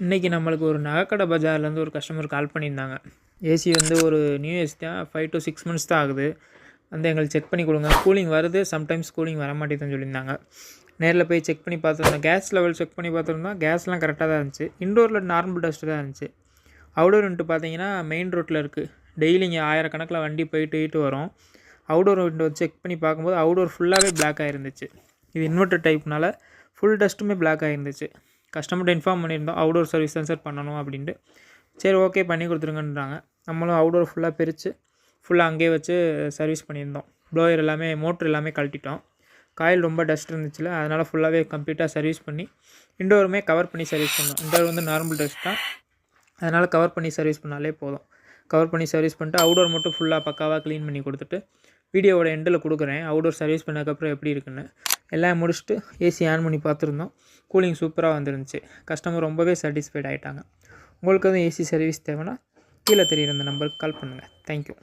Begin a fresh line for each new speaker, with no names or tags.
இன்றைக்கி நம்மளுக்கு ஒரு நகைக்கடை பஜார்லேருந்து ஒரு கஸ்டமர் கால் பண்ணியிருந்தாங்க. ஏசி வந்து ஒரு நியூ ஏசி தான் 5 to 6 மந்த்ஸ் தான் ஆகுது. வந்து எங்களுக்கு செக் பண்ணி கொடுங்க. கூலிங் வருது, சம்டைம்ஸ் கூலிங் வர மாட்டேங்குதுன்னு சொல்லியிருந்தாங்க. நேரில் போய் செக் பண்ணி பார்த்துருந்தோம். கேஸ் லெவல் செக் பண்ணி பார்த்துருந்தோம். கேஸ்லாம் கரெக்டாக தான் இருந்துச்சு. இன்டோரில் நார்மல் டஸ்ட்டு தான் இருந்துச்சு. அவுடோர் விண்டோ பார்த்தீங்கன்னா மெயின் ரோட்டில் இருக்குது. டெய்லி இங்கே ஆயிரக்கணக்கில் வண்டி போயிட்டு வரும். அவுடோர் விண்டோ செக் பண்ணி பார்க்கும்போது அவுடோர் ஃபுல்லாகவே பிளாக் ஆகிருந்துச்சு. இது இன்வெர்ட்டர் டைப்னால ஃபுல் டஸ்ட்டுமே பிளாக் ஆகிருந்துச்சு. கஸ்டமர்கிட்ட இன்ஃபார்ம் பண்ணியிருந்தோம், அவுடோர் சர்வீஸ் தான் சார் பண்ணணும் அப்படின்ட்டு. சரி ஓகே பண்ணி கொடுத்துருங்கன்றாங்க. நம்மளும் அவுடோர் ஃபுல்லாக பிரித்து ஃபுல்லாக அங்கேயே வச்சு சர்வீஸ் பண்ணியிருந்தோம். ப்ளோயர் எல்லாமே மோட்ரு எல்லாமே கழட்டிட்டோம். காயில் ரொம்ப டஸ்ட் இருந்துச்சுல, அதனால் ஃபுல்லாகவே கம்ப்ளீட்டாக சர்வீஸ் பண்ணி இன்டோருமே கவர் பண்ணி சர்வீஸ் பண்ணோம். இன்டோர் வந்து நார்மல் டஸ்ட் தான், அதனால் கவர் பண்ணி சர்வீஸ் பண்ணாலே போதும். கவர் பண்ணி சர்வீஸ் பண்ணிட்டு அவுடோர் மட்டும் ஃபுல்லாக பக்காவாக க்ளீன் பண்ணி கொடுத்துட்டு வீடியோவோட எண்டில் கொடுக்குறேன் அவுடோர் சர்வீஸ் பண்ணதுக்கப்புறம் எப்படி இருக்குன்னு. எல்லாம் முடிச்சுட்டு ஏசி ஆன் பண்ணி பார்த்துருந்தோம். கூலிங் சூப்பராக வந்துருந்துச்சு. கஸ்டமர் ரொம்பவே சாட்டிஸ்ஃபைட் ஆகிட்டாங்க. உங்களுக்கு வந்து ஏசி சர்வீஸ் தேவைன்னா கீழே தெரியுற இந்த நம்பருக்கு கால் பண்ணுங்கள். தேங்க்யூ.